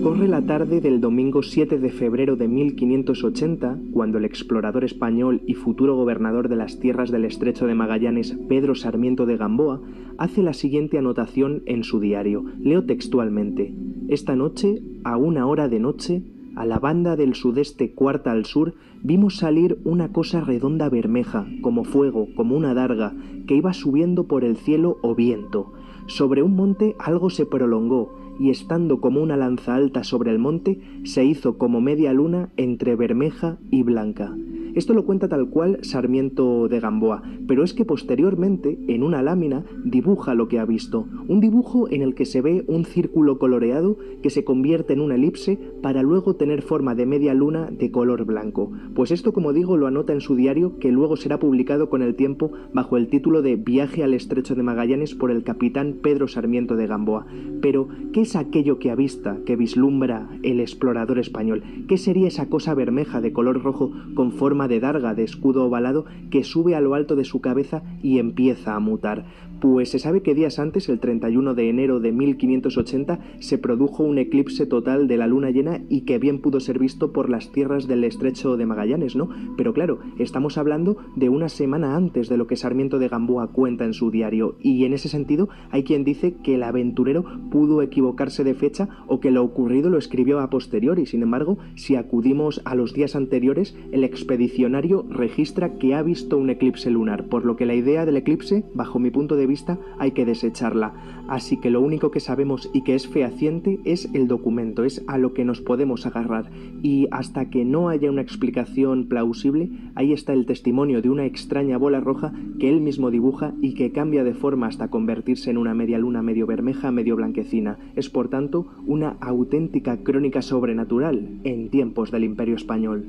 Corre la tarde del domingo 7 de febrero de 1580, cuando el explorador español y futuro gobernador de las tierras del Estrecho de Magallanes, Pedro Sarmiento de Gamboa, hace la siguiente anotación en su diario. Leo textualmente: «Esta noche, a 1 hora de noche, a la banda del sudeste cuarta al sur, vimos salir una cosa redonda bermeja, como fuego, como una darga, que iba subiendo por el cielo o viento. Sobre un monte algo se prolongó, y estando como una lanza alta sobre el monte, se hizo como media luna entre bermeja y blanca». Esto lo cuenta tal cual Sarmiento de Gamboa, pero es que posteriormente, en una lámina, dibuja lo que ha visto. Un dibujo en el que se ve un círculo coloreado que se convierte en una elipse para luego tener forma de media luna de color blanco. Pues esto, como digo, lo anota en su diario, que luego será publicado con el tiempo bajo el título de Viaje al Estrecho de Magallanes por el capitán Pedro Sarmiento de Gamboa. Pero, ¿qué es aquello que avista, que vislumbra el explorador español? ¿Qué sería esa cosa bermeja de color rojo con forma de darga, de escudo ovalado, que sube a lo alto de su cabeza y empieza a mutar? Pues se sabe que días antes, el 31 de enero de 1580, se produjo un eclipse total de la luna llena y que bien pudo ser visto por las tierras del Estrecho de Magallanes, ¿no? Pero claro, estamos hablando de una semana antes de lo que Sarmiento de Gamboa cuenta en su diario, y en ese sentido hay quien dice que el aventurero pudo equivocarse de fecha o que lo ocurrido lo escribió a posteriori. Sin embargo, si acudimos a los días anteriores, el expedicionario registra que ha visto un eclipse lunar, por lo que la idea del eclipse, bajo mi punto de vista, hay que desecharla. Así que lo único que sabemos y que es fehaciente es el documento, es a lo que nos podemos agarrar, y hasta que no haya una explicación plausible, ahí está el testimonio de una extraña bola roja que él mismo dibuja y que cambia de forma hasta convertirse en una media luna medio bermeja, medio blanquecina. Es, por tanto, una auténtica crónica sobrenatural en tiempos del Imperio Español.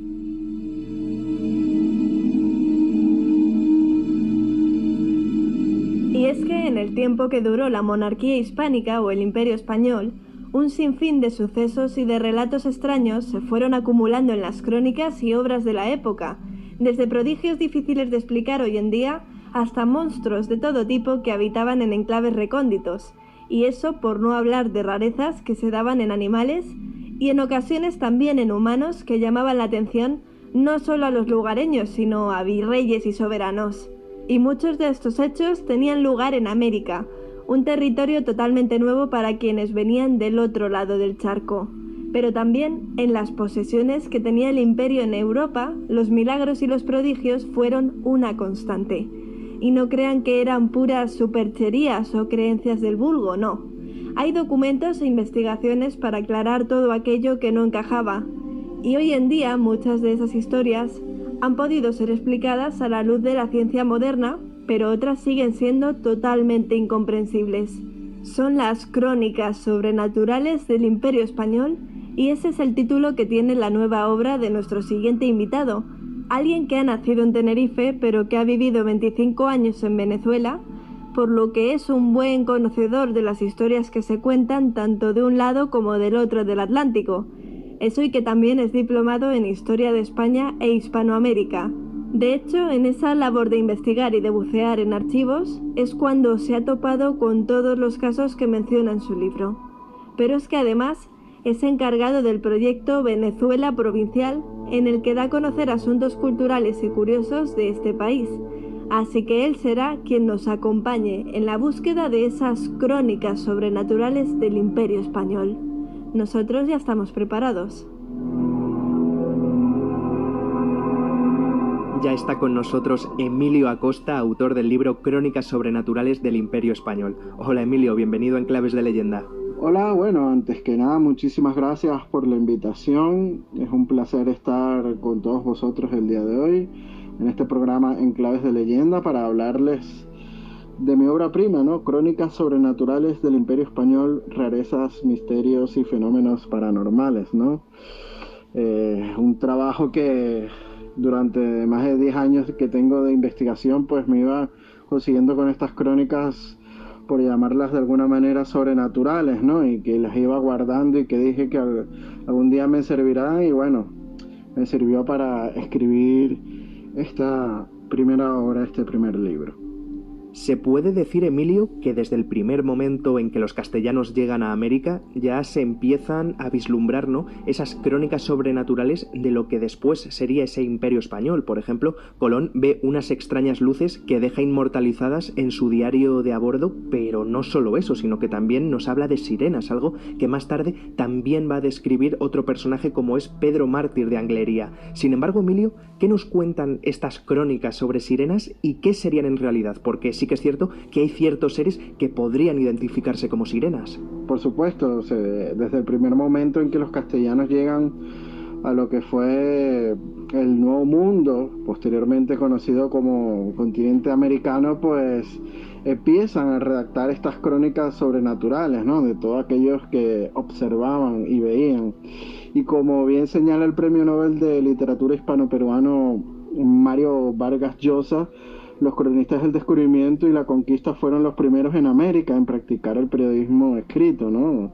Y es que en el tiempo que duró la monarquía hispánica o el Imperio Español, un sinfín de sucesos y de relatos extraños se fueron acumulando en las crónicas y obras de la época, desde prodigios difíciles de explicar hoy en día hasta monstruos de todo tipo que habitaban en enclaves recónditos, y eso por no hablar de rarezas que se daban en animales y en ocasiones también en humanos que llamaban la atención no solo a los lugareños, sino a virreyes y soberanos. Y muchos de estos hechos tenían lugar en América, un territorio totalmente nuevo para quienes venían del otro lado del charco. Pero también en las posesiones que tenía el imperio en Europa, los milagros y los prodigios fueron una constante. Y no crean que eran puras supercherías o creencias del vulgo, no. Hay documentos e investigaciones para aclarar todo aquello que no encajaba. Y hoy en día muchas de esas historias han podido ser explicadas a la luz de la ciencia moderna, pero otras siguen siendo totalmente incomprensibles. Son las crónicas sobrenaturales del Imperio Español, y ese es el título que tiene la nueva obra de nuestro siguiente invitado, alguien que ha nacido en Tenerife pero que ha vivido 25 años en Venezuela, por lo que es un buen conocedor de las historias que se cuentan tanto de un lado como del otro del Atlántico. Eso, y que también es diplomado en Historia de España e Hispanoamérica. De hecho, en esa labor de investigar y de bucear en archivos es cuando se ha topado con todos los casos que menciona en su libro. Pero es que además es encargado del proyecto Venezuela Provincial, en el que da a conocer asuntos culturales y curiosos de este país. Así que él será quien nos acompañe en la búsqueda de esas crónicas sobrenaturales del Imperio Español. Nosotros ya estamos preparados. Ya está con nosotros Emilio Acosta, autor del libro Crónicas Sobrenaturales del Imperio Español. Hola Emilio, bienvenido a Enclaves de Leyenda. Hola, bueno, antes que nada, muchísimas gracias por la invitación. Es un placer estar con todos vosotros el día de hoy en este programa Enclaves de Leyenda para hablarles de mi obra prima, ¿no? Crónicas Sobrenaturales del Imperio Español, rarezas, misterios y fenómenos paranormales, ¿no? Un trabajo que durante más de 10 años que tengo de investigación, pues me iba consiguiendo con estas crónicas, por llamarlas de alguna manera, sobrenaturales, ¿no? Y que las iba guardando y que dije que algún día me servirán, y bueno, me sirvió para escribir esta primera obra, este primer libro. Se puede decir, Emilio, que desde el primer momento en que los castellanos llegan a América ya se empiezan a vislumbrar, ¿no?, esas crónicas sobrenaturales de lo que después sería ese imperio español. Por ejemplo, Colón ve unas extrañas luces que deja inmortalizadas en su diario de a bordo, pero no solo eso, sino que también nos habla de sirenas, algo que más tarde también va a describir otro personaje como es Pedro Mártir de Anglería. Sin embargo, Emilio, ¿qué nos cuentan estas crónicas sobre sirenas y qué serían en realidad? Porque sí que es cierto que hay ciertos seres que podrían identificarse como sirenas. Por supuesto, desde el primer momento en que los castellanos llegan a lo que fue el Nuevo Mundo, posteriormente conocido como continente americano, pues empiezan a redactar estas crónicas sobrenaturales, ¿no?, de todos aquellos que observaban y veían. Y como bien señala el Premio Nobel de Literatura hispano-peruano Mario Vargas Llosa, los cronistas del descubrimiento y la conquista fueron los primeros en América en practicar el periodismo escrito, ¿no?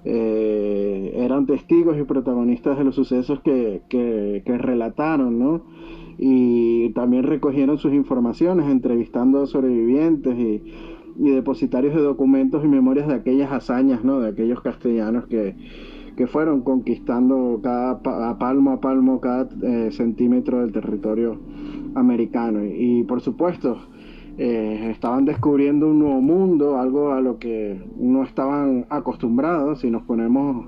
Eran testigos y protagonistas de los sucesos que relataron, ¿no? Y también recogieron sus informaciones, entrevistando a sobrevivientes y depositarios de documentos y memorias de aquellas hazañas, ¿no?, de aquellos castellanos que fueron conquistando palmo a palmo cada centímetro del territorio americano. Y por supuesto, estaban descubriendo un nuevo mundo, algo a lo que no estaban acostumbrados. Si nos ponemos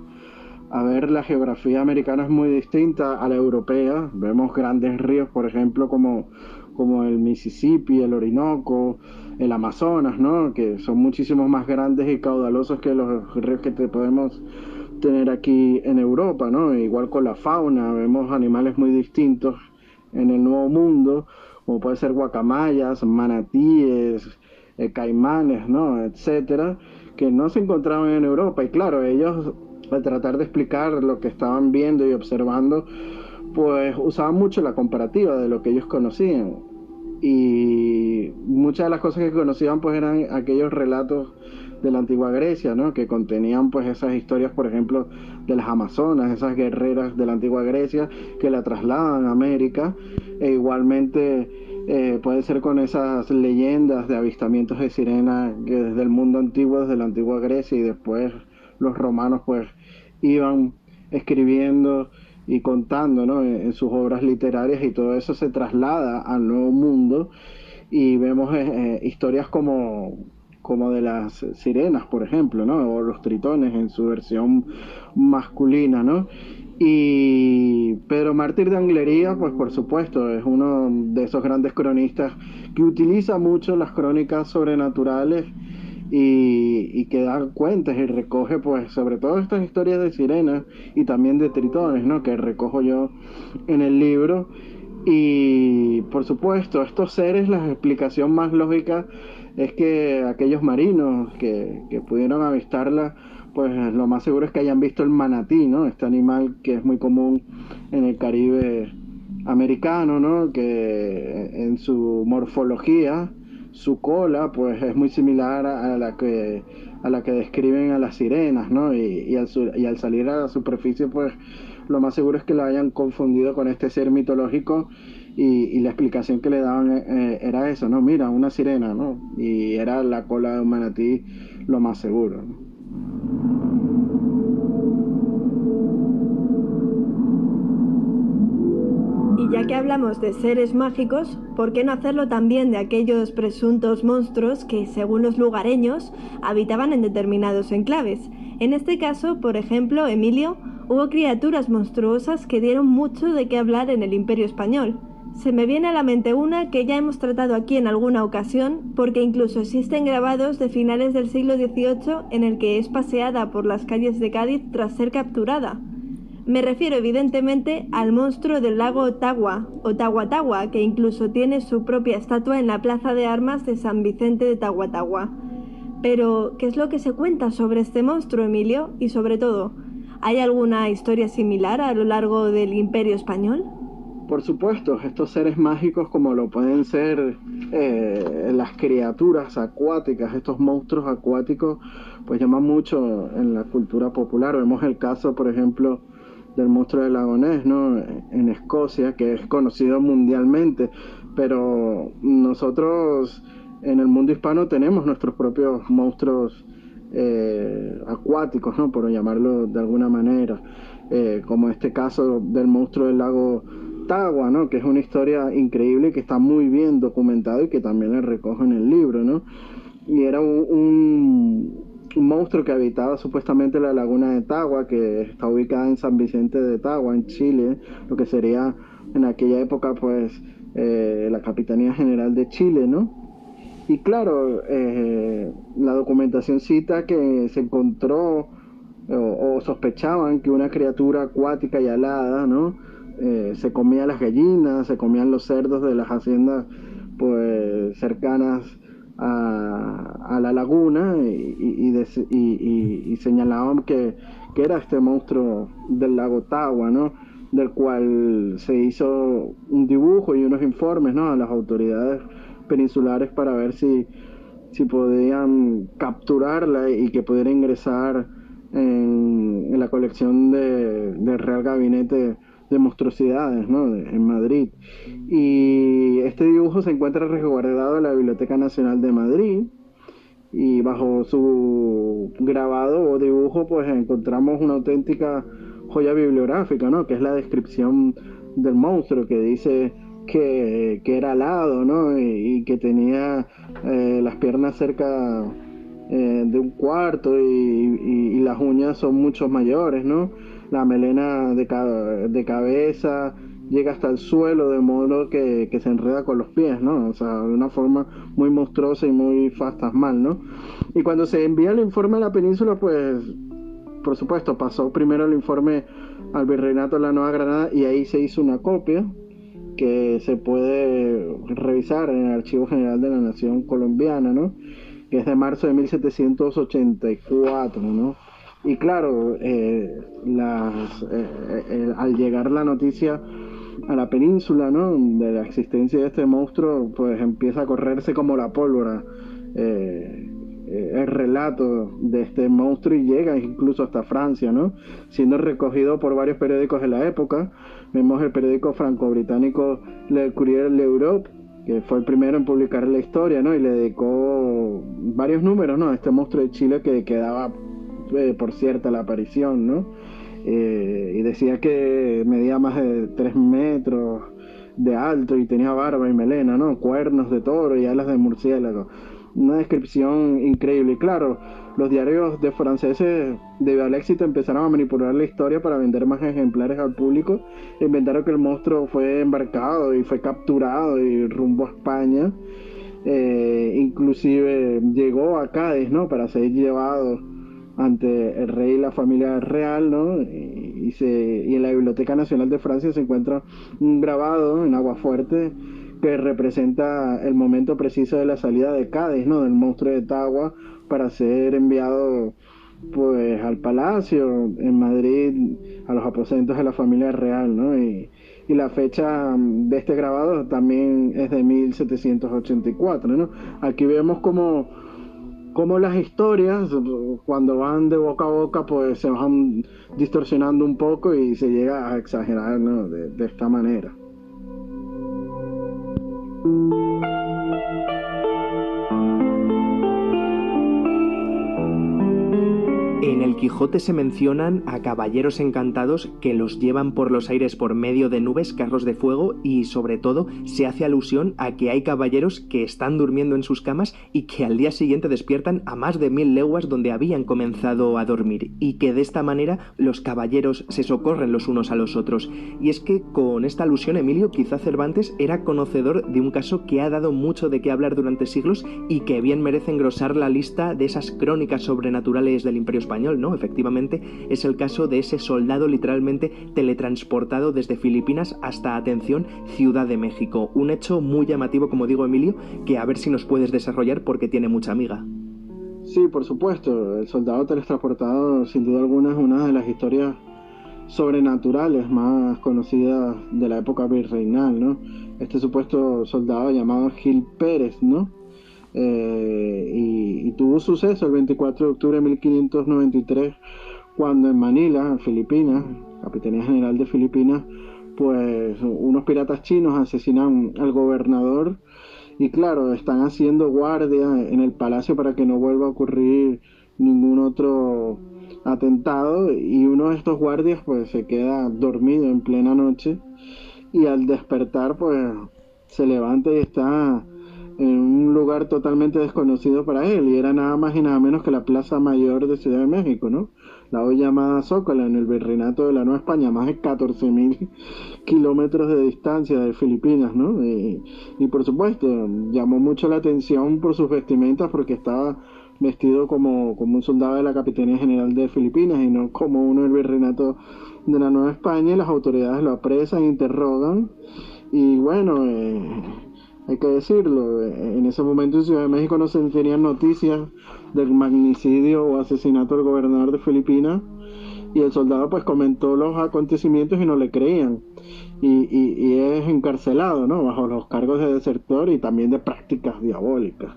a ver, la geografía americana es muy distinta a la europea. Vemos grandes ríos, por ejemplo, como el Mississippi, el Orinoco, el Amazonas, ¿no?, que son muchísimo más grandes y caudalosos que los ríos que podemos tener aquí en Europa, ¿no? Igual con la fauna, vemos animales muy distintos en el Nuevo Mundo, como puede ser guacamayas, manatíes, caimanes, ¿no?, etcétera, que no se encontraban en Europa. Y claro, ellos, al tratar de explicar lo que estaban viendo y observando, pues usaban mucho la comparativa de lo que ellos conocían. Y muchas de las cosas que conocían pues eran aquellos relatos de la antigua Grecia, ¿no?, que contenían pues esas historias, por ejemplo, de las amazonas, esas guerreras de la antigua Grecia que la trasladan a América. E igualmente puede ser con esas leyendas de avistamientos de sirena que desde el mundo antiguo, desde la antigua Grecia, y después los romanos pues iban escribiendo y contando, ¿no?, en sus obras literarias, y todo eso se traslada al Nuevo Mundo y vemos historias como de las sirenas, por ejemplo, ¿no?, o los tritones en su versión masculina, ¿no? Y Pedro Mártir de Anglería, pues por supuesto, es uno de esos grandes cronistas que utiliza mucho las crónicas sobrenaturales y que da cuentas y recoge, pues, sobre todo estas historias de sirenas y también de tritones, ¿no?, que recojo yo en el libro. Y por supuesto, estos seres, la explicación más lógica es que aquellos marinos que pudieron avistarla, pues lo más seguro es que hayan visto el manatí, ¿no?, este animal que es muy común en el Caribe americano, ¿no?, que en su morfología, su cola, pues es muy similar a la que describen a las sirenas, ¿no? Y al salir a la superficie, pues lo más seguro es que la hayan confundido con este ser mitológico, y la explicación que le daban era eso, ¿no? Mira, una sirena, ¿no? Y era la cola de un manatí, lo más seguro, ¿no? Y ya que hablamos de seres mágicos, ¿por qué no hacerlo también de aquellos presuntos monstruos que, según los lugareños, habitaban en determinados enclaves? En este caso, por ejemplo, Emilio, hubo criaturas monstruosas que dieron mucho de qué hablar en el Imperio Español. Se me viene a la mente una que ya hemos tratado aquí en alguna ocasión, porque incluso existen grabados de finales del siglo XVIII en el que es paseada por las calles de Cádiz tras ser capturada. Me refiero evidentemente al monstruo del lago Ottawa, o Tahuatahua, que incluso tiene su propia estatua en la Plaza de Armas de San Vicente de Tahuatahua. Pero, ¿qué es lo que se cuenta sobre este monstruo, Emilio? Y sobre todo, ¿hay alguna historia similar a lo largo del Imperio Español? Por supuesto, estos seres mágicos, como lo pueden ser las criaturas acuáticas, estos monstruos acuáticos, pues llaman mucho en la cultura popular. Vemos el caso, por ejemplo, del monstruo del lago Ness, ¿no?, en Escocia, que es conocido mundialmente, pero nosotros en el mundo hispano tenemos nuestros propios monstruos acuáticos, ¿no? Por llamarlo de alguna manera, como este caso del monstruo del lago Tagua, ¿no? Que es una historia increíble que está muy bien documentado y que también le recojo en el libro, ¿no? Y era un monstruo que habitaba supuestamente la laguna de Tagua, que está ubicada en San Vicente de Tagua, en Chile, lo que sería en aquella época pues la Capitanía General de Chile, ¿no? Y claro, la documentación cita que se encontró o sospechaban que una criatura acuática y alada, ¿no? Se comía las gallinas, se comían los cerdos de las haciendas pues cercanas a la laguna y señalaban que era este monstruo del lago Tagua, ¿no? Del cual se hizo un dibujo y unos informes, ¿no? A las autoridades peninsulares para ver si podían capturarla y que pudiera ingresar en la colección del Real Gabinete de Monstruosidades, ¿no? En Madrid. Y este dibujo se encuentra resguardado en la Biblioteca Nacional de Madrid, y bajo su grabado o dibujo pues encontramos una auténtica joya bibliográfica, ¿no? Que es la descripción del monstruo, que dice que era alado, ¿no? Y que tenía las piernas cerca de un cuarto y las uñas son mucho mayores, ¿no? La melena de cabeza llega hasta el suelo, de modo que se enreda con los pies, ¿no? O sea, de una forma muy monstruosa y muy fantasmal, ¿no? Y cuando se envía el informe a la península, pues, por supuesto, pasó primero el informe al Virreinato de la Nueva Granada y ahí se hizo una copia que se puede revisar en el Archivo General de la Nación Colombiana, ¿no? Que es de marzo de 1784, ¿no? Y claro, al llegar la noticia a la península, ¿no? De la existencia de este monstruo, pues empieza a correrse como la pólvora el relato de este monstruo y llega incluso hasta Francia, ¿no? Siendo recogido por varios periódicos de la época. Vemos el periódico franco-británico Le Courrier de l'Europe, que fue el primero en publicar la historia, ¿no? Y le dedicó varios números, ¿no? A este monstruo de Chile que quedaba por cierta la aparición, ¿no? Y decía que medía más de 3 metros de alto y tenía barba y melena, ¿no? Cuernos de toro y alas de murciélago. Una descripción increíble. Y claro, los diarios de franceses, debido al éxito, empezaron a manipular la historia para vender más ejemplares al público. Inventaron que el monstruo fue embarcado y fue capturado y rumbo a España. Inclusive llegó a Cádiz, ¿no? Para ser llevado ante el rey y la familia real, ¿no? Y en la Biblioteca Nacional de Francia se encuentra un grabado en agua fuerte que representa el momento preciso de la salida de Cádiz, ¿no? Del monstruo de Tagua, para ser enviado pues al palacio en Madrid, a los aposentos de la familia real, ¿no? Y la fecha de este grabado también es de 1784, ¿no? Aquí vemos como las historias, cuando van de boca a boca, pues se van distorsionando un poco y se llega a exagerar, ¿no? De esta manera. En el Quijote se mencionan a caballeros encantados que los llevan por los aires por medio de nubes, carros de fuego, y sobre todo se hace alusión a que hay caballeros que están durmiendo en sus camas y que al día siguiente despiertan a más de 1000 leguas donde habían comenzado a dormir, y que de esta manera los caballeros se socorren los unos a los otros. Y es que con esta alusión, Emilio, quizá Cervantes era conocedor de un caso que ha dado mucho de qué hablar durante siglos y que bien merece engrosar la lista de esas crónicas sobrenaturales del Imperio Español, ¿no? Efectivamente, es el caso de ese soldado literalmente teletransportado desde Filipinas hasta, atención, Ciudad de México. Un hecho muy llamativo, como digo, Emilio, que a ver si nos puedes desarrollar porque tiene mucha amiga. Sí, por supuesto. El soldado teletransportado, sin duda alguna, es una de las historias sobrenaturales más conocidas de la época virreinal, ¿no? Este supuesto soldado llamado Gil Pérez, ¿no? Y tuvo suceso el 24 de octubre de 1593, cuando en Manila, Filipinas, Capitanía General de Filipinas, pues unos piratas chinos asesinan al gobernador y claro, están haciendo guardia en el palacio para que no vuelva a ocurrir ningún otro atentado, y uno de estos guardias pues se queda dormido en plena noche, y al despertar pues se levanta y está en un lugar totalmente desconocido para él, y era nada más y nada menos que la Plaza Mayor de Ciudad de México, ¿no? La hoy llamada Zócalo, en el Virreinato de la Nueva España, más de 14.000 kilómetros de distancia de Filipinas, ¿no? Y por supuesto, llamó mucho la atención por sus vestimentas, porque estaba vestido como un soldado de la Capitanía General de Filipinas y no como uno del Virreinato de la Nueva España, y las autoridades lo apresan, interrogan, y bueno, hay que decirlo, en ese momento en Ciudad de México no se tenían noticias del magnicidio o asesinato del gobernador de Filipinas, y el soldado pues comentó los acontecimientos y no le creían, y es encarcelado, ¿no? Bajo los cargos de desertor y también de prácticas diabólicas.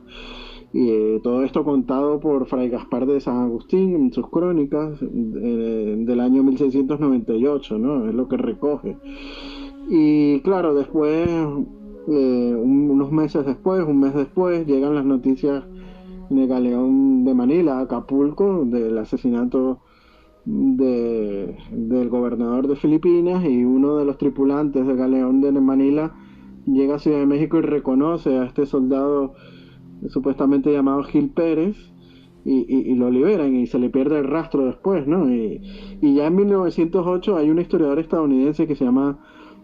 Y todo esto contado por Fray Gaspar de San Agustín en sus crónicas del año 1698, ¿no? Es lo que recoge. Y claro, después, unos meses después, un mes después, llegan las noticias en el galeón de Manila, Acapulco, del asesinato del gobernador de Filipinas, y uno de los tripulantes del galeón de Manila llega a Ciudad de México y reconoce a este soldado supuestamente llamado Gil Pérez, y lo liberan, y se le pierde el rastro después, ¿no? Y ya en 1908 hay un historiador estadounidense que se llama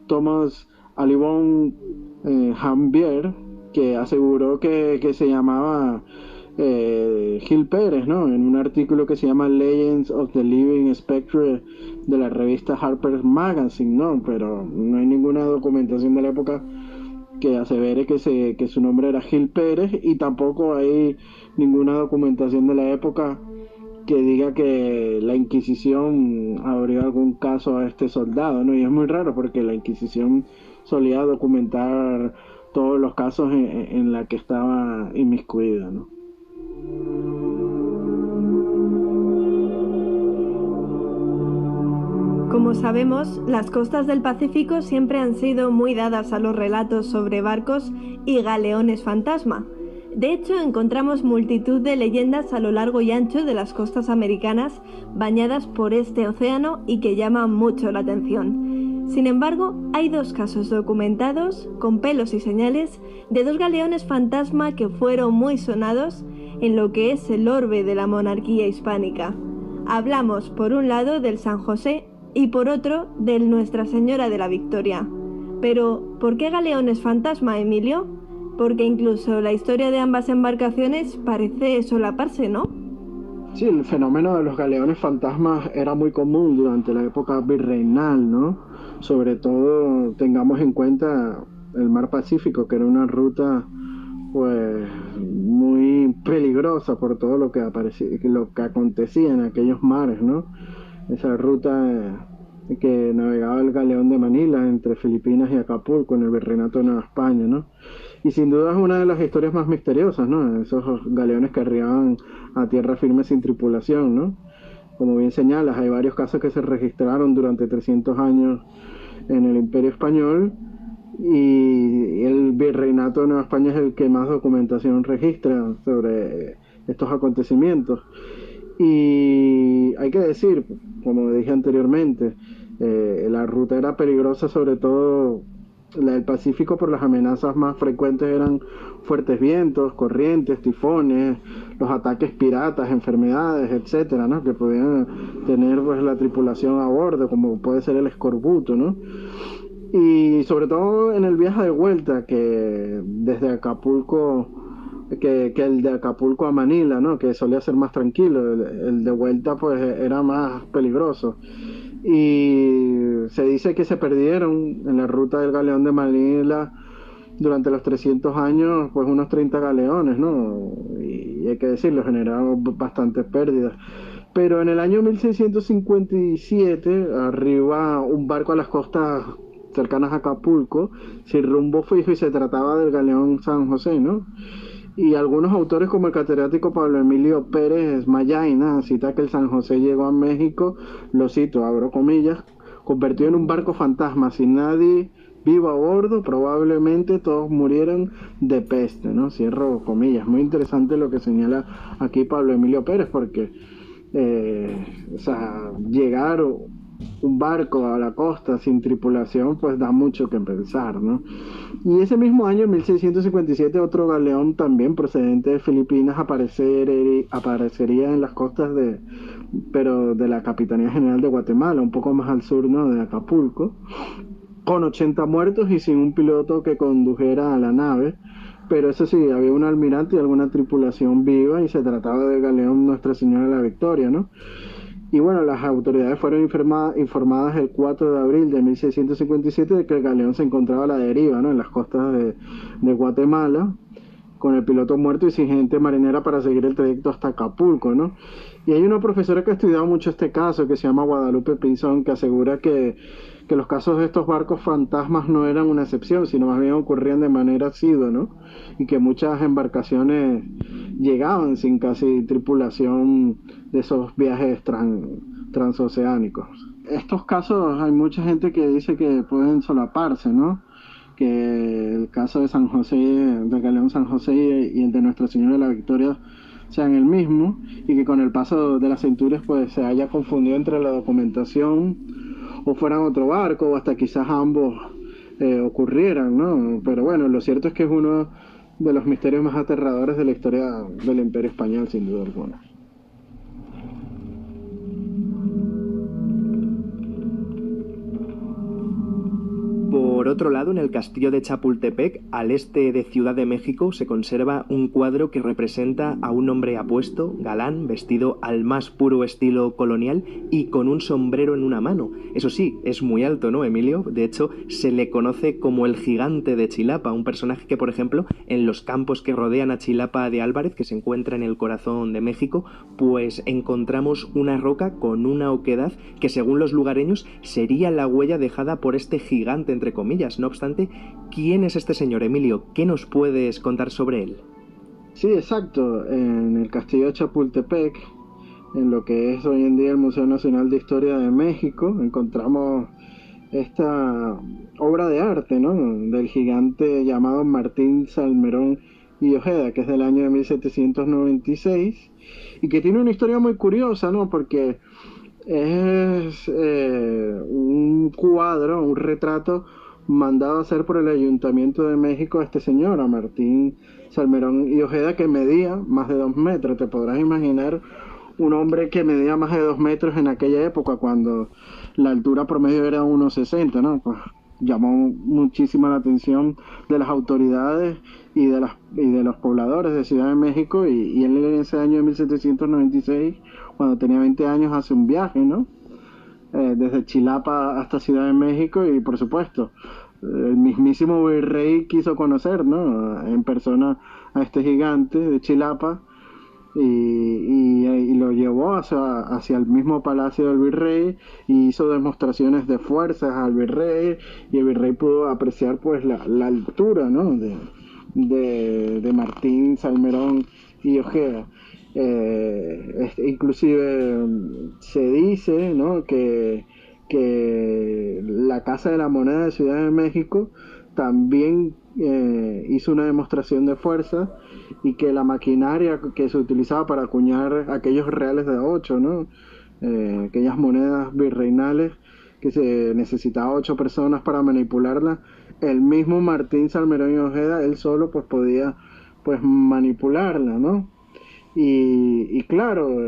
Thomas Alibon Jambier, que aseguró que se llamaba Gil Pérez, ¿no? En un artículo que se llama Legends of the Living Spectre de la revista Harper's Magazine, ¿no? Pero no hay ninguna documentación de la época que asevere que su nombre era Gil Pérez, y tampoco hay ninguna documentación de la época que diga que la Inquisición abrió algún caso a este soldado, ¿no? Y es muy raro, porque la Inquisición solía documentar todos los casos en la que estaba inmiscuida, ¿no? Como sabemos, las costas del Pacífico siempre han sido muy dadas a los relatos sobre barcos y galeones fantasma. De hecho, encontramos multitud de leyendas a lo largo y ancho de las costas americanas bañadas por este océano y que llaman mucho la atención. Sin embargo, hay dos casos documentados, con pelos y señales, de dos galeones fantasma que fueron muy sonados en lo que es el orbe de la monarquía hispánica. Hablamos por un lado del San José y por otro del Nuestra Señora de la Victoria. Pero, ¿por qué galeones fantasma, Emilio? Porque incluso la historia de ambas embarcaciones parece solaparse, ¿no? Sí, el fenómeno de los galeones fantasmas era muy común durante la época virreinal, ¿no? Sobre todo, tengamos en cuenta el mar Pacífico, que era una ruta pues muy peligrosa por todo lo que acontecía en aquellos mares, ¿no? Esa ruta que navegaba el galeón de Manila entre Filipinas y Acapulco en el Virreinato de Nueva España, ¿no? Y sin duda es una de las historias más misteriosas, ¿no? Esos galeones que arribaban a tierra firme sin tripulación, ¿no? Como bien señalas, hay varios casos que se registraron durante 300 años en el Imperio Español, y el Virreinato de Nueva España es el que más documentación registra sobre estos acontecimientos. Y hay que decir, como dije anteriormente, la ruta era peligrosa, sobre todo la del Pacífico, por las amenazas más frecuentes eran fuertes vientos, corrientes, tifones, los ataques piratas, enfermedades, etcétera, ¿no? Que podían tener pues la tripulación a bordo, como puede ser el escorbuto, ¿no? Y sobre todo en el viaje de vuelta, que desde Acapulco, que el de Acapulco a Manila, ¿no? Que solía ser más tranquilo, el de vuelta pues era más peligroso. Y se dice que se perdieron en la ruta del galeón de Manila durante los 300 años pues unos 30 galeones, ¿no? Y hay que decirlo, generaron bastantes pérdidas. Pero en el año 1657 arriba un barco a las costas cercanas a Acapulco, sin rumbo fijo, y se trataba del galeón San José, ¿no? Y algunos autores, como el catedrático Pablo Emilio Pérez Mayaina, cita que el San José llegó a México, lo cito, abro comillas, convertido en un barco fantasma, sin nadie vivo a bordo, probablemente todos murieran de peste, ¿no? Cierro comillas. Muy interesante lo que señala aquí Pablo Emilio Pérez, porque llegar un barco a la costa sin tripulación, pues da mucho que pensar, ¿no? Y ese mismo año, en 1657, otro galeón también procedente de Filipinas aparecería en las costas pero de la Capitanía General de Guatemala, un poco más al sur, ¿no?, de Acapulco, con 80 muertos y sin un piloto que condujera a la nave. Pero eso sí, había un almirante y alguna tripulación viva, y se trataba del galeón Nuestra Señora de la Victoria, ¿no? Y bueno, las autoridades fueron informadas el 4 de abril de 1657 de que el galeón se encontraba a la deriva, ¿no?, en las costas de Guatemala, con el piloto muerto y sin gente marinera para seguir el trayecto hasta Acapulco, ¿no? Y hay una profesora que ha estudiado mucho este caso, que se llama Guadalupe Pinzón, que asegura que los casos de estos barcos fantasmas no eran una excepción, sino más bien ocurrían de manera asidua, ¿no? Y que muchas embarcaciones llegaban sin casi tripulación de esos viajes transoceánicos. Estos casos hay mucha gente que dice que pueden solaparse, ¿no? Que el caso de San José, del galeón San José y el de Nuestra Señora de la Victoria sean el mismo, y que con el paso de las centurias pues se haya confundido entre la documentación, o fueran otro barco, o hasta quizás ambos ocurrieran, ¿no? Pero bueno, lo cierto es que es uno de los misterios más aterradores de la historia del Imperio Español, sin duda alguna. Por otro lado, en el castillo de Chapultepec, al este de Ciudad de México, se conserva un cuadro que representa a un hombre apuesto, galán, vestido al más puro estilo colonial y con un sombrero en una mano. Eso sí, es muy alto, ¿no, Emilio? De hecho, se le conoce como el gigante de Chilapa, un personaje que, por ejemplo, en los campos que rodean a Chilapa de Álvarez, que se encuentra en el corazón de México, pues encontramos una roca con una oquedad que, según los lugareños, sería la huella dejada por este gigante, entre comillas. No obstante, ¿quién es este señor, Emilio? ¿Qué nos puedes contar sobre él? Sí, exacto. En el castillo de Chapultepec, en lo que es hoy en día el Museo Nacional de Historia de México, encontramos esta obra de arte, ¿no?, del gigante llamado Martín Salmerón y Ojeda, que es del año de 1796, y que tiene una historia muy curiosa, ¿no?, porque es un cuadro, un retrato mandado a hacer por el Ayuntamiento de México a este señor, a Martín Salmerón y Ojeda, que medía más de 2 metros. Te podrás imaginar un hombre que medía más de 2 metros en aquella época, cuando la altura promedio era 1,60, ¿no? Pues llamó muchísimo la atención de las autoridades y de los pobladores de Ciudad de México, y él en ese año de 1796, cuando tenía 20 años, hace un viaje, ¿no?, desde Chilapa hasta Ciudad de México, y por supuesto el mismísimo virrey quiso conocer, ¿no?, en persona a este gigante de Chilapa, y lo llevó hacia el mismo palacio del virrey, y hizo demostraciones de fuerzas al virrey, y el virrey pudo apreciar pues la altura, ¿no?, de Martín Salmerón y Ojeda. Inclusive se dice, ¿no?, que la Casa de la Moneda de Ciudad de México también hizo una demostración de fuerza, y que la maquinaria que se utilizaba para acuñar aquellos reales de 8, ¿no?, aquellas monedas virreinales, que se necesitaba 8 personas para manipularlas, el mismo Martín Salmerón y Ojeda, él solo pues podía pues manipularla, ¿no? Y claro,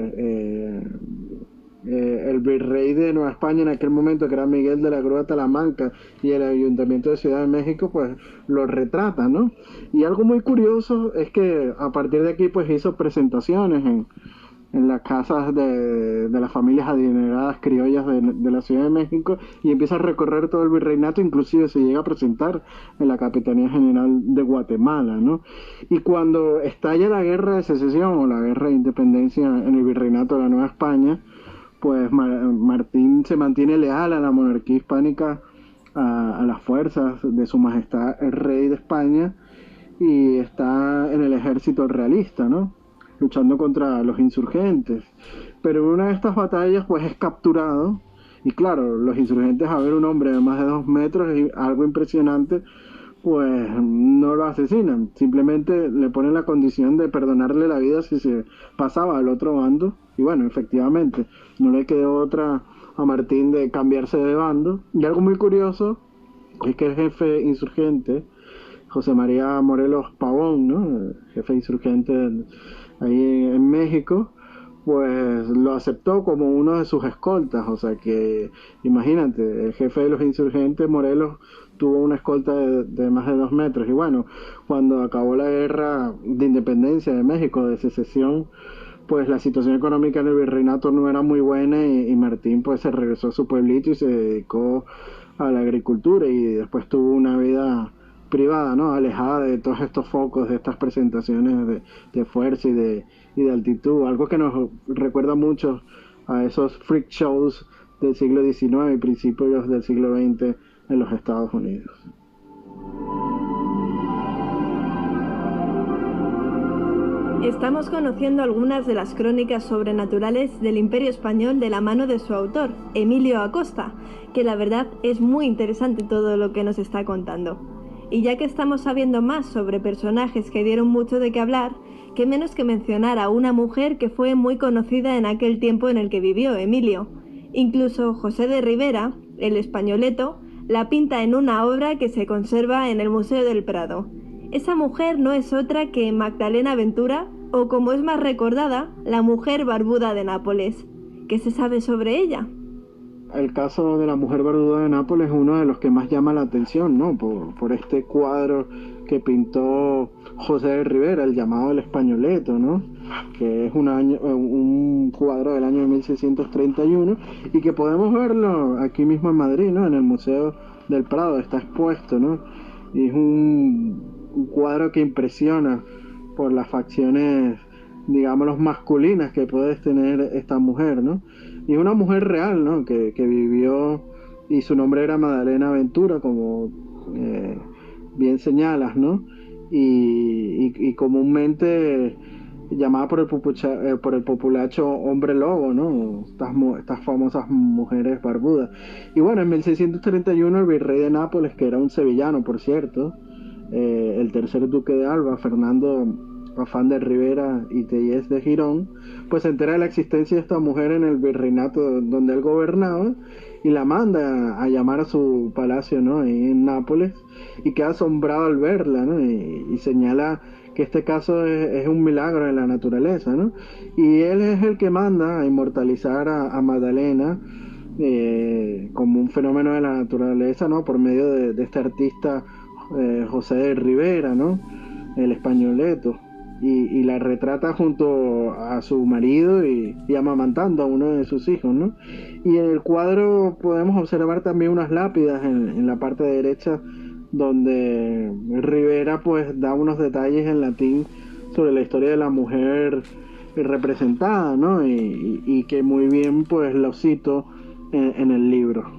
el virrey de Nueva España en aquel momento, que era Miguel de la Grúa Talamanca, y el Ayuntamiento de Ciudad de México, pues lo retrata, ¿no? Y algo muy curioso es que a partir de aquí pues hizo presentaciones en las casas de las familias adineradas criollas de la Ciudad de México, y empieza a recorrer todo el virreinato, inclusive se llega a presentar en la Capitanía General de Guatemala, ¿no? Y cuando estalla la Guerra de Secesión o la Guerra de Independencia en el virreinato de la Nueva España, pues Martín se mantiene leal a la monarquía hispánica, a las fuerzas de su majestad el rey de España, y está en el ejército realista, ¿no?, luchando contra los insurgentes. Pero en una de estas batallas pues es capturado, Y claro, los insurgentes, a ver un hombre de más de 2 metros y algo impresionante, pues no lo asesinan, simplemente le ponen la condición de perdonarle la vida si se pasaba al otro bando. Y bueno, efectivamente, no le quedó otra a Martín de cambiarse de bando. Y algo muy curioso es que el jefe insurgente, José María Morelos Pavón, ¿no?, el jefe insurgente ahí en México, pues lo aceptó como uno de sus escoltas. O sea que, imagínate, el jefe de los insurgentes, Morelos, tuvo una escolta de más de 2 metros. Y bueno, cuando acabó la guerra de independencia de México, de secesión, pues la situación económica en el virreinato no era muy buena y Martín pues se regresó a su pueblito y se dedicó a la agricultura y después tuvo una vida privada, ¿no?, alejada de todos estos focos, de estas presentaciones de fuerza y de altitud, algo que nos recuerda mucho a esos freak shows del siglo XIX y principios del siglo XX en los Estados Unidos. Estamos conociendo algunas de las crónicas sobrenaturales del Imperio Español de la mano de su autor, Emilio Acosta, que la verdad es muy interesante todo lo que nos está contando. Y ya que estamos sabiendo más sobre personajes que dieron mucho de qué hablar, qué menos que mencionar a una mujer que fue muy conocida en aquel tiempo en el que vivió Emilio. Incluso José de Rivera, el Españoleto, la pinta en una obra que se conserva en el Museo del Prado. Esa mujer no es otra que Magdalena Ventura, o como es más recordada, la mujer barbuda de Nápoles. ¿Qué se sabe sobre ella? El caso de la mujer barbuda de Nápoles es uno de los que más llama la atención, ¿no?, por este cuadro que pintó José de Rivera, el llamado El Españoleto, ¿no?, que es un cuadro del año de 1631 y que podemos verlo aquí mismo en Madrid, ¿no?, en el Museo del Prado, está expuesto, ¿no?, y es un cuadro que impresiona por las facciones, digamos, masculinas que puede tener esta mujer, ¿no? Y es una mujer real, ¿no?, que vivió, y su nombre era Magdalena Ventura, como bien señalas, ¿no? Y comúnmente llamada por el populacho hombre lobo, ¿no?, estas famosas mujeres barbudas. Y bueno, en 1631 el virrey de Nápoles, que era un sevillano, por cierto, el tercer duque de Alba, Fernando Afán de Rivera y Tellez de Girón, pues se entera de la existencia de esta mujer en el virreinato donde él gobernaba y la manda a llamar a su palacio, ¿no?, ahí en Nápoles, y queda asombrado al verla, ¿no?, y señala que este caso es un milagro de la naturaleza, ¿no?, y él es el que manda a inmortalizar a Magdalena como un fenómeno de la naturaleza, ¿no?, por medio de este artista José de Rivera, ¿no?, el Españoleto, y la retrata junto a su marido y amamantando a uno de sus hijos, ¿no? Y en el cuadro podemos observar también unas lápidas en la parte derecha, donde Rivera pues da unos detalles en latín sobre la historia de la mujer representada, ¿no?, y que muy bien pues lo cito en el libro.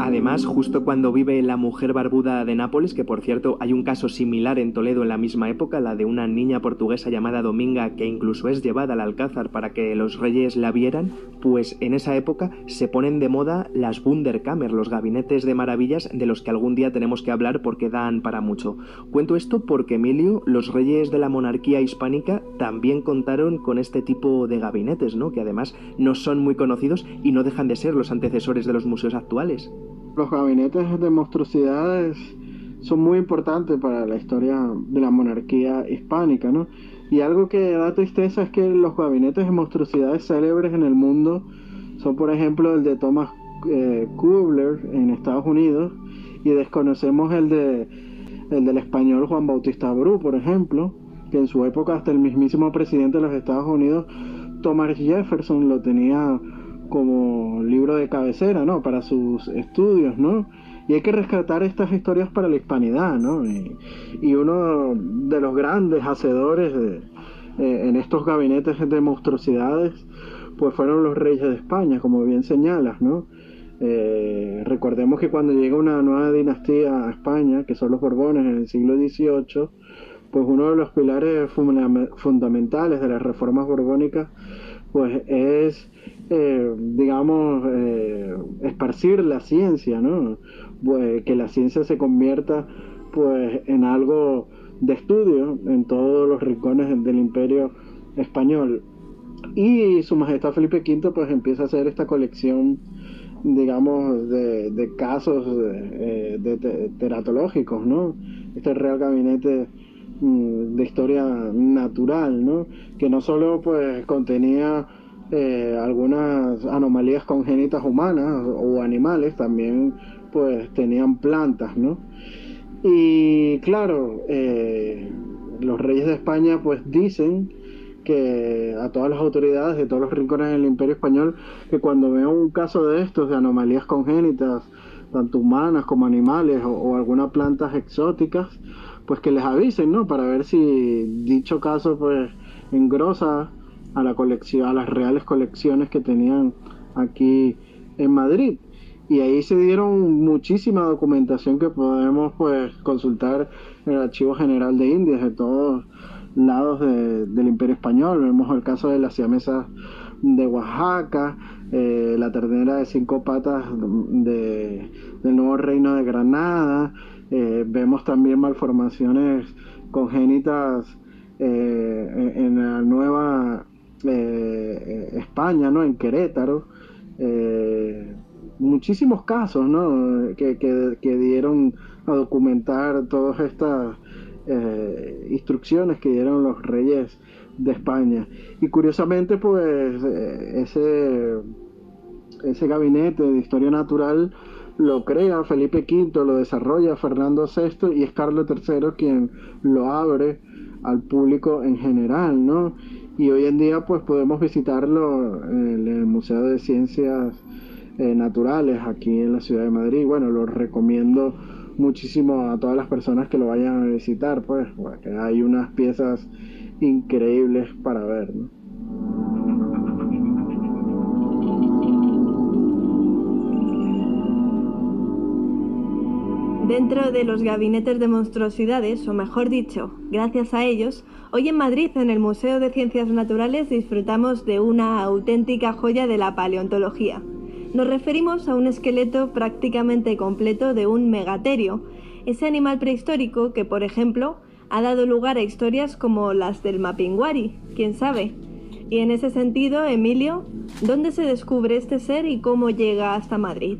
Además, justo cuando vive la mujer barbuda de Nápoles, que por cierto hay un caso similar en Toledo en la misma época, la de una niña portuguesa llamada Dominga, que incluso es llevada al Alcázar para que los reyes la vieran, pues en esa época se ponen de moda las Wunderkammer, los gabinetes de maravillas de los que algún día tenemos que hablar porque dan para mucho. Cuento esto porque, Emilio, los reyes de la monarquía hispánica también contaron con este tipo de gabinetes, ¿no?, que además no son muy conocidos y no dejan de ser los antecesores de los museos actuales. Los gabinetes de monstruosidades son muy importantes para la historia de la monarquía hispánica, ¿no? Y algo que da tristeza es que los gabinetes de monstruosidades célebres en el mundo son, por ejemplo, el de Thomas Kubler en Estados Unidos, y desconocemos el del español Juan Bautista Bru, por ejemplo, que en su época hasta el mismísimo presidente de los Estados Unidos, Thomas Jefferson, lo tenía como libro de cabecera, ¿no?, para sus estudios, ¿no? Y hay que rescatar estas historias para la hispanidad, ¿no? Y uno de los grandes hacedores en estos gabinetes de monstruosidades, pues fueron los reyes de España, como bien señalas, ¿no? Recordemos que cuando llega una nueva dinastía a España, que son los Borbones en el siglo XVIII, pues uno de los pilares fundamentales de las reformas borbónicas pues es, esparcir la ciencia, ¿no? Pues que la ciencia se convierta pues en algo de estudio en todos los rincones del Imperio español. Y Su Majestad Felipe V pues empieza a hacer esta colección, digamos, de casos teratológicos, ¿no? Este Real Gabinete de Historia Natural, ¿no? Que no solo pues contenía algunas anomalías congénitas humanas o animales, también pues tenían plantas, ¿no? Y claro, los reyes de España pues dicen que a todas las autoridades de todos los rincones del Imperio Español, que cuando vean un caso de estos, de anomalías congénitas, tanto humanas como animales o algunas plantas exóticas, pues que les avisen, ¿no? Para ver si dicho caso pues engrosa a la colección, a las reales colecciones que tenían aquí en Madrid. Y ahí se dieron muchísima documentación que podemos pues consultar en el Archivo General de Indias de todos lados del Imperio Español. Vemos el caso de las siamesas de Oaxaca, la ternera de 5 patas del nuevo reino de Granada. Vemos también malformaciones congénitas en la nueva España, ¿no? En Querétaro. Muchísimos casos, ¿no? que dieron a documentar todas estas instrucciones que dieron los reyes de España. Y curiosamente pues ese gabinete de historia natural lo crea Felipe V, lo desarrolla Fernando VI y es Carlos III quien lo abre al público en general, ¿no? Y hoy en día pues podemos visitarlo en el Museo de Ciencias Naturales aquí en la ciudad de Madrid. Bueno, lo recomiendo muchísimo a todas las personas que lo vayan a visitar, pues, porque hay unas piezas increíbles para ver, ¿no? Dentro de los gabinetes de monstruosidades, o mejor dicho, gracias a ellos, hoy en Madrid, en el Museo de Ciencias Naturales, disfrutamos de una auténtica joya de la paleontología. Nos referimos a un esqueleto prácticamente completo de un megaterio, ese animal prehistórico que, por ejemplo, ha dado lugar a historias como las del Mapinguari, quién sabe. Y en ese sentido, Emilio, ¿dónde se descubre este ser y cómo llega hasta Madrid?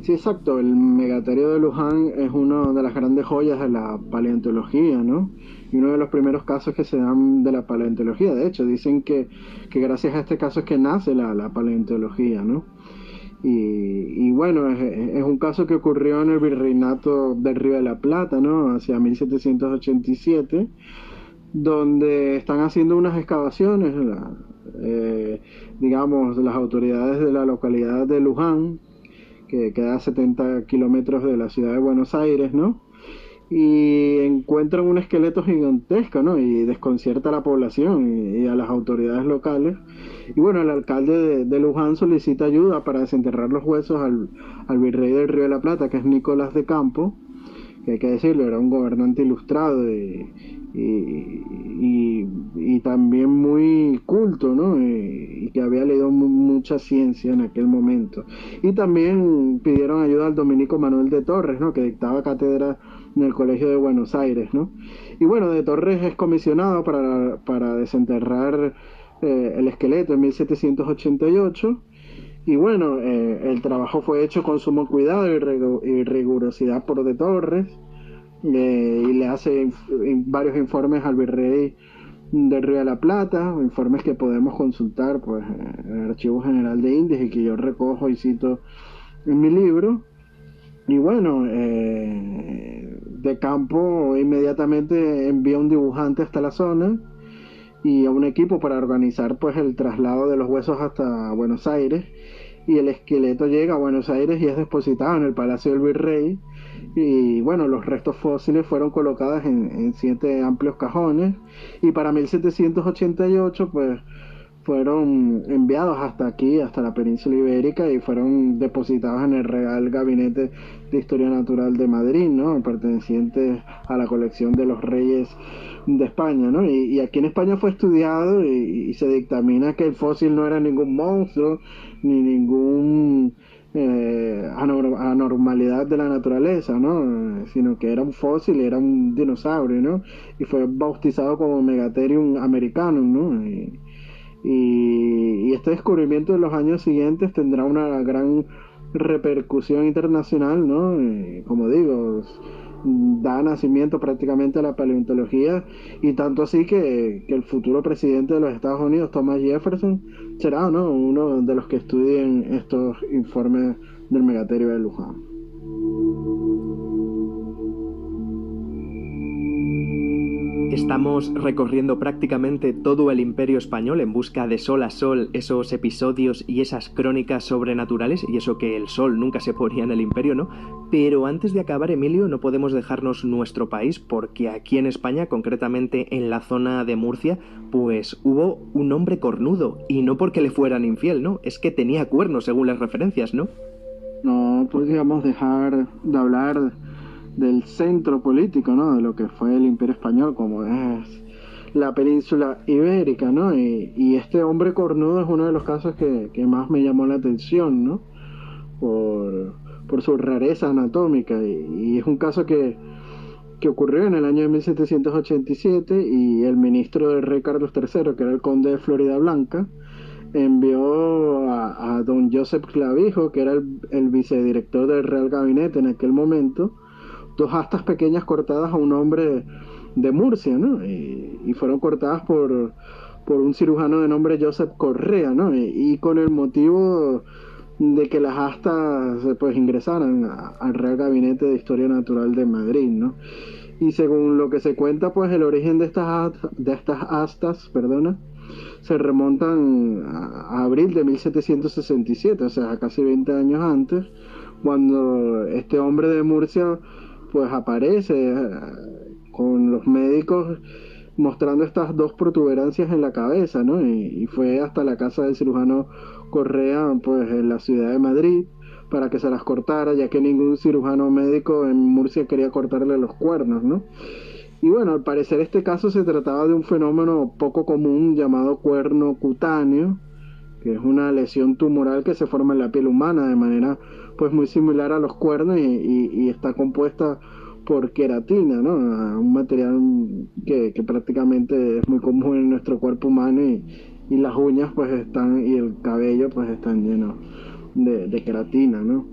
Sí, exacto. El megaterio de Luján es una de las grandes joyas de la paleontología, ¿no? Y uno de los primeros casos que se dan de la paleontología. De hecho, dicen que gracias a este caso es que nace la paleontología, ¿no? Y bueno, es un caso que ocurrió en el Virreinato del Río de la Plata, ¿no? Hacia 1787, donde están haciendo unas excavaciones, digamos, las autoridades de la localidad de Luján, que queda a 70 kilómetros de la ciudad de Buenos Aires, ¿no? Y encuentran un esqueleto gigantesco, ¿no? Y desconcierta a la población y a las autoridades locales. Y bueno, el alcalde de Luján solicita ayuda para desenterrar los huesos al virrey del Río de la Plata, que es Nicolás de Campo, que hay que decirlo, era un gobernante ilustrado y también muy culto, ¿no? Y que había leído mucha ciencia en aquel momento. Y también pidieron ayuda al dominico Manuel de Torres, ¿no? Que dictaba cátedra en el Colegio de Buenos Aires, ¿no? Y bueno, de Torres es comisionado para desenterrar el esqueleto en 1788. Y bueno, el trabajo fue hecho con sumo cuidado y rigurosidad por de Torres, y le hace varios informes al virrey del Río de la Plata, informes que podemos consultar pues, en el Archivo General de Indias y que yo recojo y cito en mi libro. Y bueno, de Campo inmediatamente envía un dibujante hasta la zona y a un equipo para organizar pues el traslado de los huesos hasta Buenos Aires, y el esqueleto llega a Buenos Aires y es depositado en el Palacio del Virrey. Y bueno, los restos fósiles fueron colocados en 7 amplios cajones, y para 1788 pues fueron enviados hasta aquí, hasta la península ibérica, y fueron depositados en el Real Gabinete de Historia Natural de Madrid, ¿no? Pertenecientes a la colección de los reyes de España, ¿no? Y aquí en España fue estudiado y se dictamina que el fósil no era ningún monstruo ni ningún anormalidad de la naturaleza, ¿no? Sino que era un fósil, era un dinosaurio, ¿no? Y fue bautizado como Megatherium americanum, ¿no? Y este descubrimiento en los años siguientes tendrá una gran repercusión internacional, ¿no? Como digo, da nacimiento prácticamente a la paleontología, y tanto así que el futuro presidente de los Estados Unidos, Thomas Jefferson, será, ¿no?, uno de los que estudien estos informes del Megaterio de Luján. Estamos recorriendo prácticamente todo el Imperio Español en busca de sol a sol esos episodios y esas crónicas sobrenaturales, y eso que el sol nunca se ponía en el Imperio, ¿no? Pero antes de acabar, Emilio, no podemos dejarnos nuestro país, porque aquí en España, concretamente en la zona de Murcia, pues hubo un hombre cornudo, y no porque le fueran infiel, ¿no? Es que tenía cuernos según las referencias, ¿no? No podríamos dejar de hablar del centro político, ¿no?, de lo que fue el Imperio Español, como es la península ibérica, ¿no? Y este hombre cornudo es uno de los casos que más me llamó la atención, ¿no? Por su rareza anatómica, y es un caso que ocurrió en el año de 1787, y el ministro del rey Carlos III, que era el conde de Florida Blanca, envió a don Joseph Clavijo, que era el vicedirector del Real Gabinete en aquel momento, 2 astas pequeñas cortadas a un hombre de Murcia, ¿no? Y fueron cortadas por un cirujano de nombre Joseph Correa, ¿no? Y con el motivo de que las astas pues ingresaran al Real Gabinete de Historia Natural de Madrid, ¿no? Y según lo que se cuenta, pues el origen de estas astas, se remontan a abril de 1767, o sea, casi 20 años antes, cuando este hombre de Murcia pues aparece con los médicos mostrando estas 2 protuberancias en la cabeza, ¿no? Y fue hasta la casa del cirujano Correa, pues en la ciudad de Madrid, para que se las cortara, ya que ningún cirujano médico en Murcia quería cortarle los cuernos, ¿no? Y bueno, al parecer este caso se trataba de un fenómeno poco común llamado cuerno cutáneo, que es una lesión tumoral que se forma en la piel humana de manera pues muy similar a los cuernos, y está compuesta por queratina, ¿no? Un material que prácticamente es muy común en nuestro cuerpo humano, y las uñas pues están, y el cabello pues están llenos de queratina, ¿no?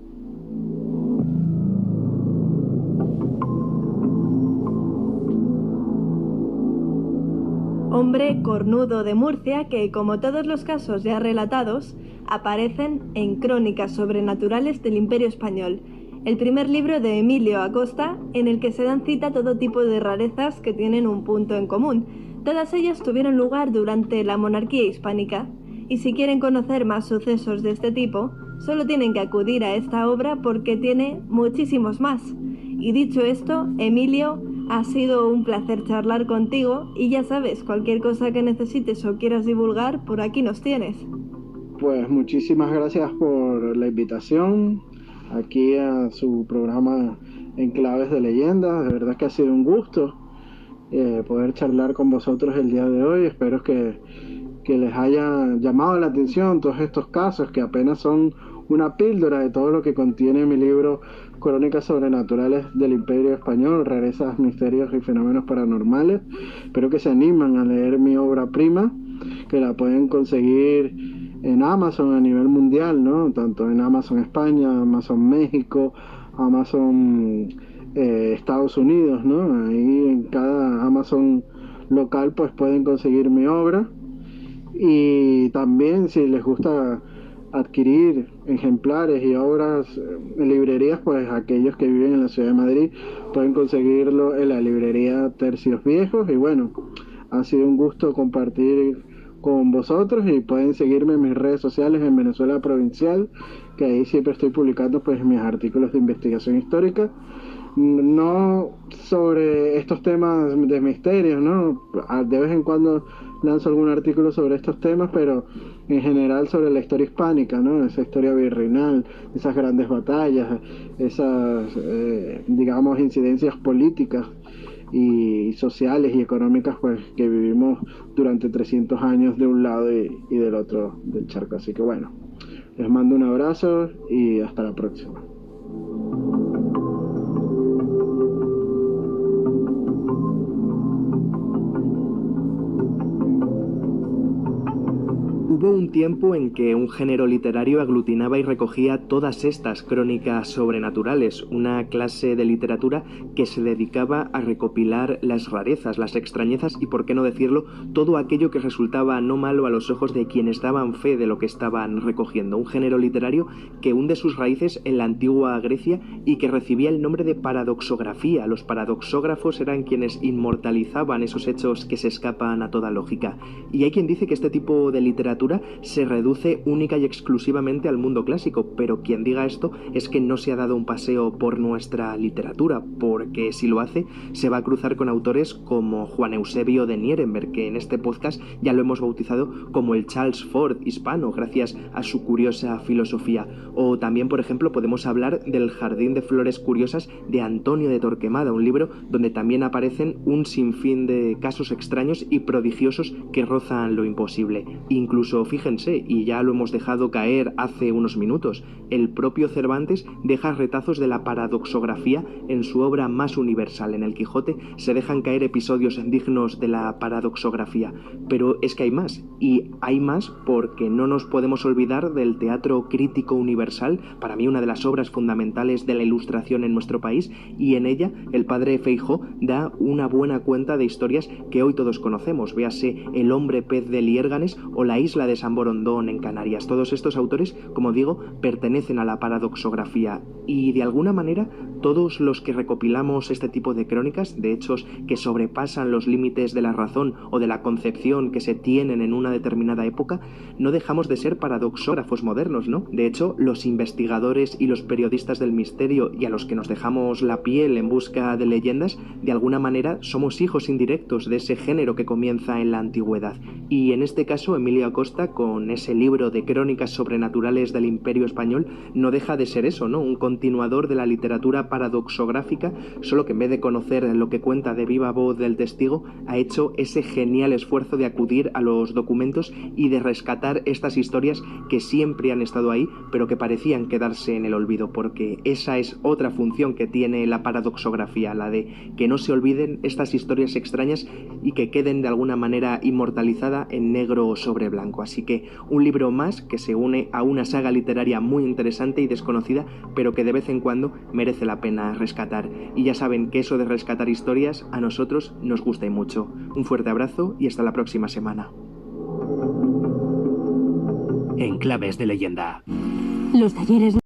Hombre cornudo de Murcia que, como todos los casos ya relatados, aparecen en Crónicas Sobrenaturales del Imperio Español, el primer libro de Emilio Acosta, en el que se dan cita a todo tipo de rarezas que tienen un punto en común. Todas ellas tuvieron lugar durante la monarquía hispánica, y si quieren conocer más sucesos de este tipo, solo tienen que acudir a esta obra porque tiene muchísimos más. Y dicho esto, Emilio, ha sido un placer charlar contigo, y ya sabes, cualquier cosa que necesites o quieras divulgar, por aquí nos tienes. Pues muchísimas gracias por la invitación aquí a su programa Enclaves de Leyendas. De verdad que ha sido un gusto poder charlar con vosotros el día de hoy. Espero que les haya llamado la atención todos estos casos, que apenas son una píldora de todo lo que contiene mi libro Crónicas Sobrenaturales del Imperio Español, rarezas, misterios y fenómenos paranormales. Espero que se animan a leer mi obra prima, que la pueden conseguir en Amazon a nivel mundial, ¿no? Tanto en Amazon España, Amazon México, Amazon Estados Unidos, ¿no? Ahí en cada Amazon local pues pueden conseguir mi obra. Y también, si les gusta adquirir ejemplares y obras en librerías, pues aquellos que viven en la ciudad de Madrid pueden conseguirlo en la librería Tercios Viejos. Y bueno, ha sido un gusto compartir con vosotros, y pueden seguirme en mis redes sociales en Venezuela Provincial, que ahí siempre estoy publicando pues mis artículos de investigación histórica, no sobre estos temas de misterios, ¿no? De vez en cuando lanzo algún artículo sobre estos temas, pero en general sobre la historia hispánica, ¿no? Esa historia virreinal, esas grandes batallas, esas, digamos, incidencias políticas y sociales y económicas, pues, que vivimos durante 300 años de un lado y del otro del charco. Así que bueno, les mando un abrazo y hasta la próxima. Hubo un tiempo en que un género literario aglutinaba y recogía todas estas crónicas sobrenaturales, una clase de literatura que se dedicaba a recopilar las rarezas, las extrañezas y, por qué no decirlo, todo aquello que resultaba no malo a los ojos de quienes daban fe de lo que estaban recogiendo. Un género literario que hunde sus raíces en la antigua Grecia y que recibía el nombre de paradoxografía. Los paradoxógrafos eran quienes inmortalizaban esos hechos que se escapan a toda lógica. Y hay quien dice que este tipo de literatura se reduce única y exclusivamente al mundo clásico, pero quien diga esto es que no se ha dado un paseo por nuestra literatura, porque si lo hace se va a cruzar con autores como Juan Eusebio de Nierenberg, que en este podcast ya lo hemos bautizado como el Charles Ford hispano, gracias a su curiosa filosofía. O también, por ejemplo, podemos hablar del Jardín de Flores Curiosas de Antonio de Torquemada, un libro donde también aparecen un sinfín de casos extraños y prodigiosos que rozan lo imposible. Incluso, fíjense, y ya lo hemos dejado caer hace unos minutos, el propio Cervantes deja retazos de la paradoxografía en su obra más universal. En el Quijote se dejan caer episodios dignos de la paradoxografía, pero es que hay más, y hay más porque no nos podemos olvidar del teatro crítico universal, para mí una de las obras fundamentales de la Ilustración en nuestro país, y en ella el padre Feijóo da una buena cuenta de historias que hoy todos conocemos, véase El hombre pez de Liérganes o La isla de San Borondón en Canarias. Todos estos autores, como digo, pertenecen a la paradoxografía y de alguna manera todos los que recopilamos este tipo de crónicas, de hechos que sobrepasan los límites de la razón o de la concepción que se tienen en una determinada época, no dejamos de ser paradoxógrafos modernos, ¿no? De hecho, los investigadores y los periodistas del misterio y a los que nos dejamos la piel en busca de leyendas, de alguna manera somos hijos indirectos de ese género que comienza en la antigüedad. Y en este caso, Emilio Acosta, con ese libro de crónicas sobrenaturales del Imperio Español, no deja de ser eso, ¿no? Un continuador de la literatura paradoxográfica, solo que en vez de conocer lo que cuenta de viva voz del testigo, ha hecho ese genial esfuerzo de acudir a los documentos y de rescatar estas historias que siempre han estado ahí, pero que parecían quedarse en el olvido, porque esa es otra función que tiene la paradoxografía, la de que no se olviden estas historias extrañas y que queden de alguna manera inmortalizada en negro sobre blanco. Así que un libro más que se une a una saga literaria muy interesante y desconocida, pero que de vez en cuando merece la pena rescatar. Y ya saben que eso de rescatar historias a nosotros nos gusta y mucho. Un fuerte abrazo y hasta la próxima semana. En Claves de Leyenda. Los talleres